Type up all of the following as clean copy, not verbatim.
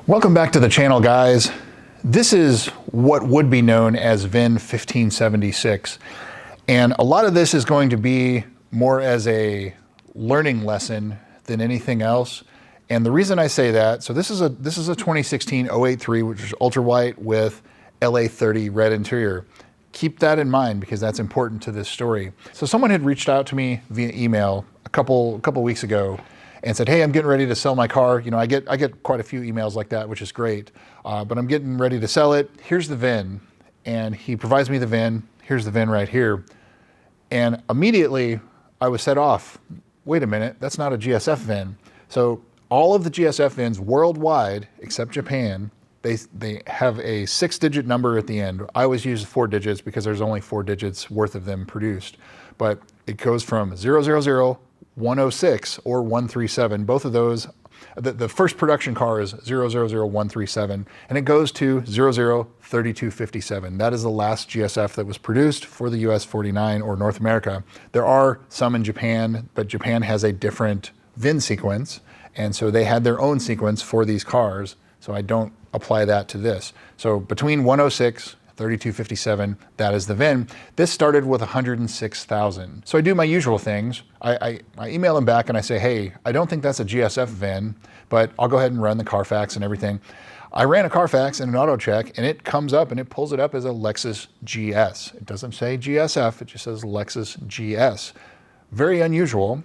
Welcome back to the channel, guys. This is what would be known as VIN 1576. And a lot of this is going to be more as a learning lesson than anything else. And the reason I say that, so this is a 2016 083, which is ultra white with LA30 red interior. Keep that in mind because that's important to this story. So someone had reached out to me via email a couple weeks ago and said, hey, I'm getting ready to sell my car. You know, I get quite a few emails like that, which is great, but I'm getting ready to sell it. Here's the VIN. And he provides me the VIN. Here's the VIN right here. And immediately I was set off. Wait a minute, that's not a GSF VIN. So all of the GSF VINs worldwide, except Japan, they have a 6-digit number at the end. I always use 4 digits because there's only 4 digits worth of them produced. But it goes from 000, 106 or 137. Both of those, the first production car is 000137, and it goes to 003257. That is the last GSF that was produced for the US 49 or North America. There are some in Japan, but Japan has a different VIN sequence, and so they had their own sequence for these cars, so I don't apply that to this. So between 106 3257, that is the VIN. This started with 106,000. So I do my usual things. I email them back and I say, hey, I don't think that's a GSF VIN, but I'll go ahead and run the Carfax and everything. I ran a Carfax and an auto check, and it comes up and it pulls it up as a Lexus GS. It doesn't say GSF, it just says Lexus GS. Very unusual,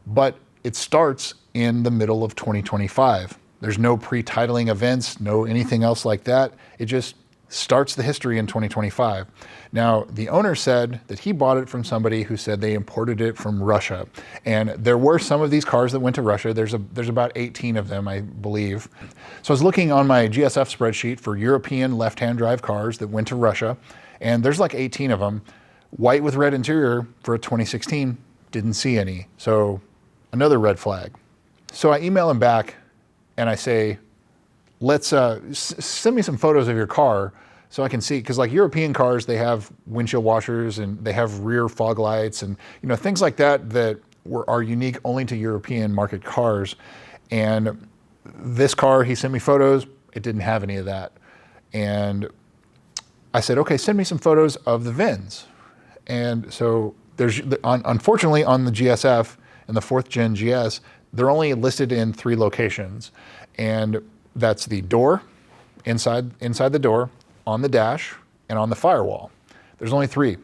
but it starts in the middle of 2025. There's no pre-titling events, no anything else like that. It just starts the history in 2025. Now, the owner said that he bought it from somebody who said they imported it from Russia. And there were some of these cars that went to Russia. There's about 18 of them, I believe. So I was looking on my GSF spreadsheet for European left-hand drive cars that went to Russia, and there's like 18 of them. White with red interior for a 2016, didn't see any. So another red flag. So I email him back and I say, let's send me some photos of your car so I can see, because like European cars, they have windshield washers and they have rear fog lights and things like that that are unique only to European market cars. And this car, he sent me photos, it didn't have any of that. And I said, okay, send me some photos of the VINs. And so there's, unfortunately on the GSF and the 4th gen GS, they're only listed in 3 locations. And that's the door, inside the door, on the dash, and on the firewall. There's only 3.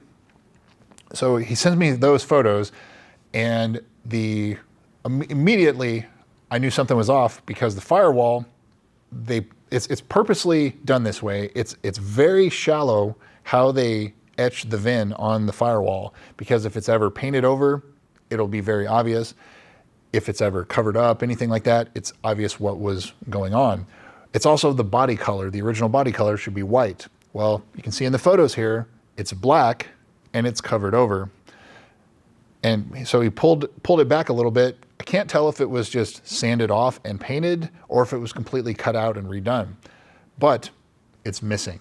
So he sends me those photos, and immediately I knew something was off because the firewall, it's purposely done this way. It's very shallow how they etch the VIN on the firewall, because if it's ever painted over, it'll be very obvious. If it's ever covered up, anything like that, it's obvious what was going on. It's also the body color. The original body color should be white. Well, you can see in the photos here, it's black and it's covered over. And so he pulled it back a little bit. I can't tell if it was just sanded off and painted or if it was completely cut out and redone, but it's missing.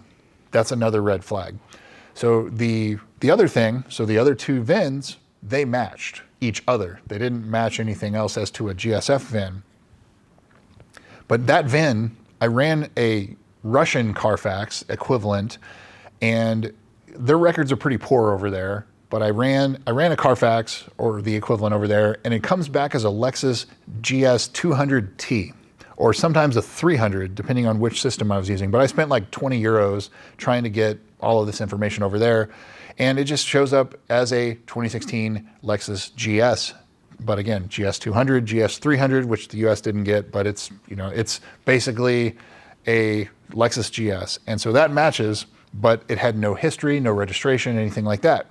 That's another red flag. So the other thing, so the other 2 VINs, they matched each other. They didn't match anything else as to a GSF VIN. But that VIN, I ran a Russian Carfax equivalent, and their records are pretty poor over there. But I ran a Carfax or the equivalent over there, and it comes back as a Lexus GS200T, or sometimes a 300, depending on which system I was using. But I spent like 20 euros trying to get all of this information over there. And it just shows up as a 2016 Lexus GS. But again, GS200, GS300, which the US didn't get, but it's basically a Lexus GS. And so that matches, but it had no history, no registration, anything like that.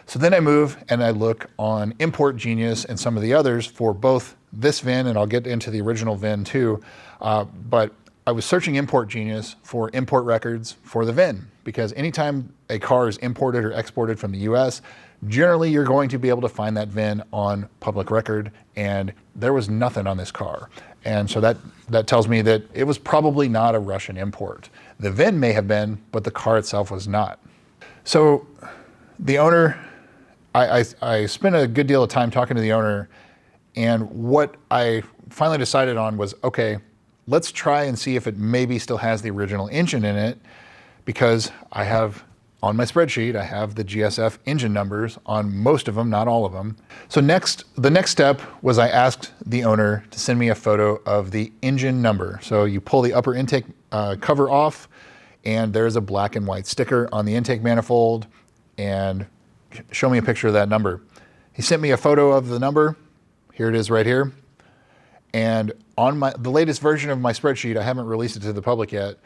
So then I move and I look on Import Genius and some of the others for both this VIN, and I'll get into the original VIN too. But I was searching Import Genius for import records for the VIN, because anytime a car is imported or exported from the US, generally you're going to be able to find that VIN on public record, and there was nothing on this car. And so that tells me that it was probably not a Russian import. The VIN may have been, but the car itself was not. So the owner, I spent a good deal of time talking to the owner, and what I finally decided on was, okay, let's try and see if it maybe still has the original engine in it, because I have on my spreadsheet, I have the GSF engine numbers on most of them, not all of them. So the next step was I asked the owner to send me a photo of the engine number. So you pull the upper intake cover off, and there's a black and white sticker on the intake manifold, and show me a picture of that number. He sent me a photo of the number. Here it is right here. And on the latest version of my spreadsheet, I haven't released it to the public yet,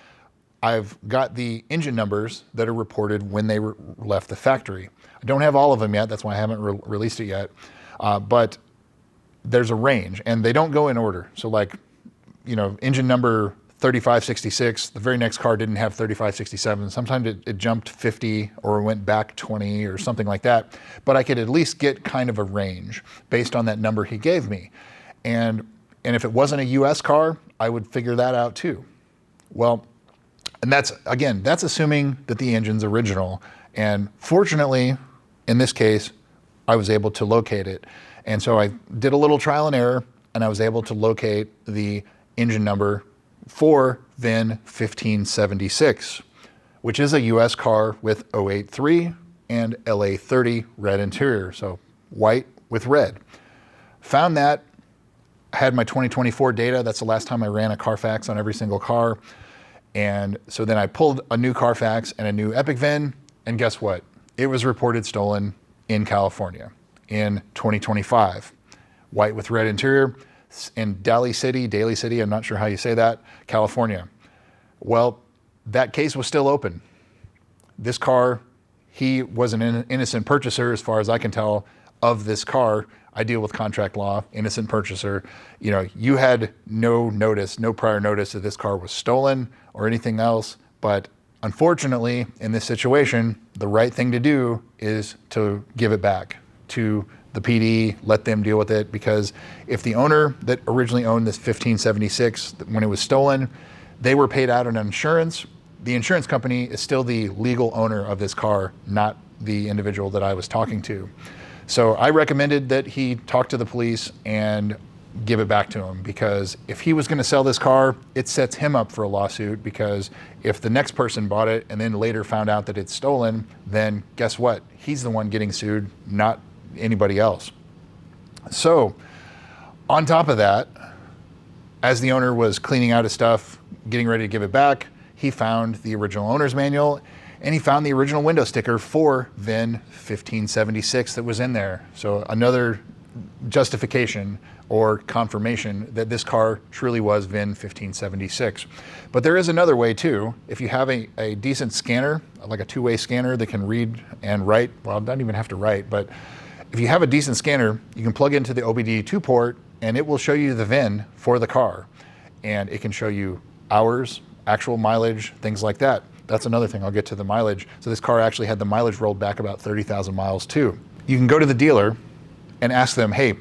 I've got the engine numbers that are reported when they left the factory. I don't have all of them yet, that's why I haven't released it yet, but there's a range, and they don't go in order. So like, you know, engine number 3566, the very next car didn't have 3567. Sometimes it jumped 50 or went back 20 or something like that, but I could at least get kind of a range based on that number he gave me. And if it wasn't a US car, I would figure that out too. Well, and that's assuming that the engine's original. And fortunately, in this case, I was able to locate it. And so I did a little trial and error, and I was able to locate the engine number for VIN 1576, which is a US car with 083 and LA30 red interior, so white with red. Found that, had my 2024 data. That's the last time I ran a Carfax on every single car. And so then I pulled a new Carfax and a new Epic VIN, and guess what? It was reported stolen in California in 2025. White with red interior in Daly City, I'm not sure how you say that, California. Well, that case was still open. This car, he was an innocent purchaser as far as I can tell of this car. I deal with contract law, innocent purchaser. You know, you had no notice, no prior notice that this car was stolen or anything else. But unfortunately, in this situation, the right thing to do is to give it back to the PD, let them deal with it. Because if the owner that originally owned this 1576, when it was stolen, they were paid out on insurance, the insurance company is still the legal owner of this car, not the individual that I was talking to. So I recommended that he talk to the police and give it back to him, because if he was going to sell this car, it sets him up for a lawsuit, because if the next person bought it and then later found out that it's stolen, then guess what? He's the one getting sued, not anybody else. So on top of that, as the owner was cleaning out his stuff, getting ready to give it back, he found the original owner's manual, and he found the original window sticker for VIN 1576 that was in there. So another justification or confirmation that this car truly was VIN 1576. But there is another way too. If you have a decent scanner, like a two-way scanner that can read and write, well, it doesn't even have to write, but if you have a decent scanner, you can plug into the OBD2 port and it will show you the VIN for the car. And it can show you hours, actual mileage, things like that. That's another thing, I'll get to the mileage. So this car actually had the mileage rolled back about 30,000 miles too. You can go to the dealer and ask them, hey,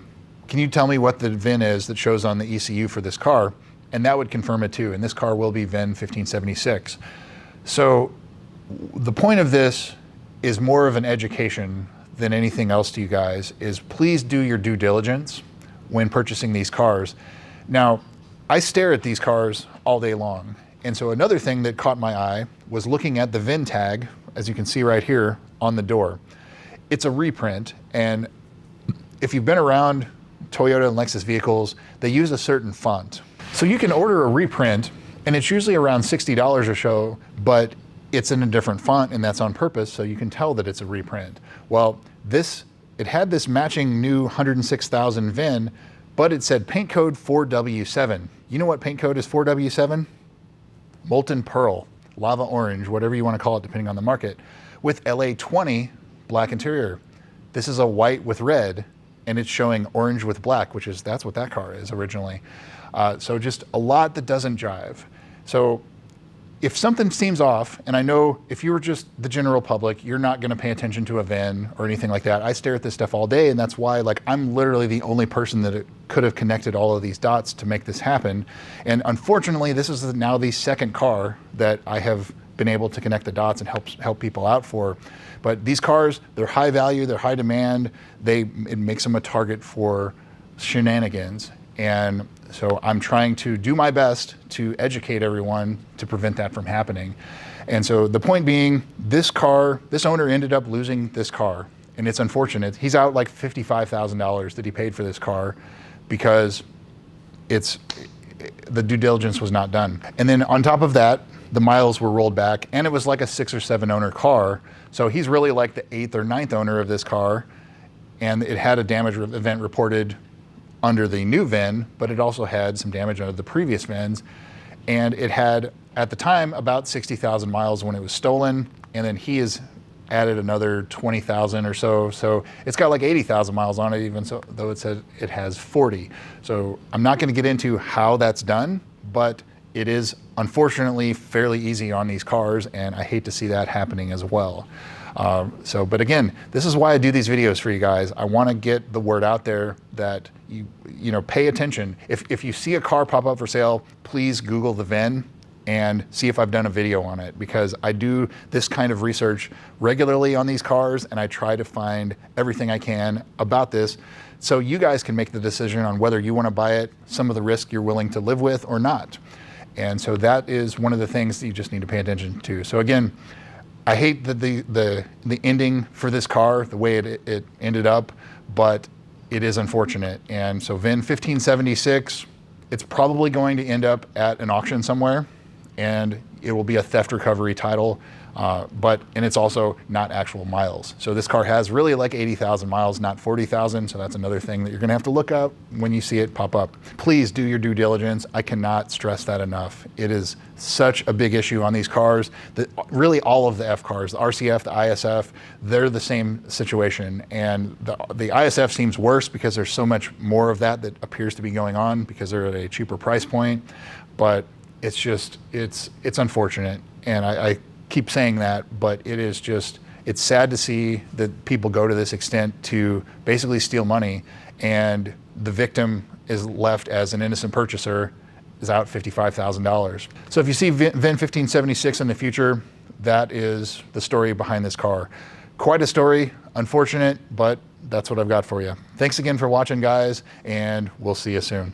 can you tell me what the VIN is that shows on the ECU for this car? And that would confirm it too. And this car will be VIN 1576. So the point of this is more of an education than anything else to you guys, is please do your due diligence when purchasing these cars. Now, I stare at these cars all day long. And so another thing that caught my eye was looking at the VIN tag, as you can see right here on the door. It's a reprint, and if you've been around Toyota and Lexus vehicles, they use a certain font. So you can order a reprint, and it's usually around $60 or so, but it's in a different font, and that's on purpose, so you can tell that it's a reprint. Well, it had this matching new 106,000 VIN, but it said paint code 4W7. You know what paint code is 4W7? Molten pearl, lava orange, whatever you want to call it depending on the market, with LA20 black interior. This is a white with red, and it's showing orange with black, that's what that car is originally. So just a lot that doesn't jive. So if something seems off, and I know if you were just the general public, you're not gonna pay attention to a VIN or anything like that. I stare at this stuff all day, and that's why I'm literally the only person that could have connected all of these dots to make this happen. And unfortunately, this is now the second car that I have been able to connect the dots and help people out for. But these cars, they're high value, they're high demand, it makes them a target for shenanigans. And so I'm trying to do my best to educate everyone to prevent that from happening. And so the point being, this owner ended up losing this car, and it's unfortunate. He's out like $55,000 that he paid for this car because the due diligence was not done. And then on top of that, the miles were rolled back, and it was like a 6 or 7 owner car. So he's really like the 8th or 9th owner of this car, and it had a damage event reported under the new VIN, but it also had some damage under the previous VINs. And it had, at the time, about 60,000 miles when it was stolen, and then he has added another 20,000 or so. So it's got like 80,000 miles on it, even so, though it says it has 40. So I'm not gonna get into how that's done, but it is unfortunately fairly easy on these cars, and I hate to see that happening as well. But again, this is why I do these videos for you guys. I want to get the word out there that you know, pay attention. If you see a car pop up for sale, please Google the VIN and see if I've done a video on it, because I do this kind of research regularly on these cars, and I try to find everything I can about this so you guys can make the decision on whether you want to buy it, some of the risk you're willing to live with or not. And so that is one of the things that you just need to pay attention to. So again, I hate the ending for this car, the way it ended up, but it is unfortunate. And so VIN 1576, it's probably going to end up at an auction somewhere, and it will be a theft recovery title, and it's also not actual miles. So this car has really like 80,000 miles, not 40,000. So that's another thing that you're gonna have to look up when you see it pop up. Please do your due diligence. I cannot stress that enough. It is such a big issue on these cars that really all of the F cars, the RCF, the ISF, they're the same situation. And the ISF seems worse because there's so much more of that appears to be going on because they're at a cheaper price point. But it's just, it's unfortunate. And I keep saying that, but it's sad to see that people go to this extent to basically steal money, and the victim is left as an innocent purchaser, is out $55,000. So if you see VIN 1576 in the future, that is the story behind this car. Quite a story, unfortunate, but that's what I've got for you. Thanks again for watching, guys, and we'll see you soon.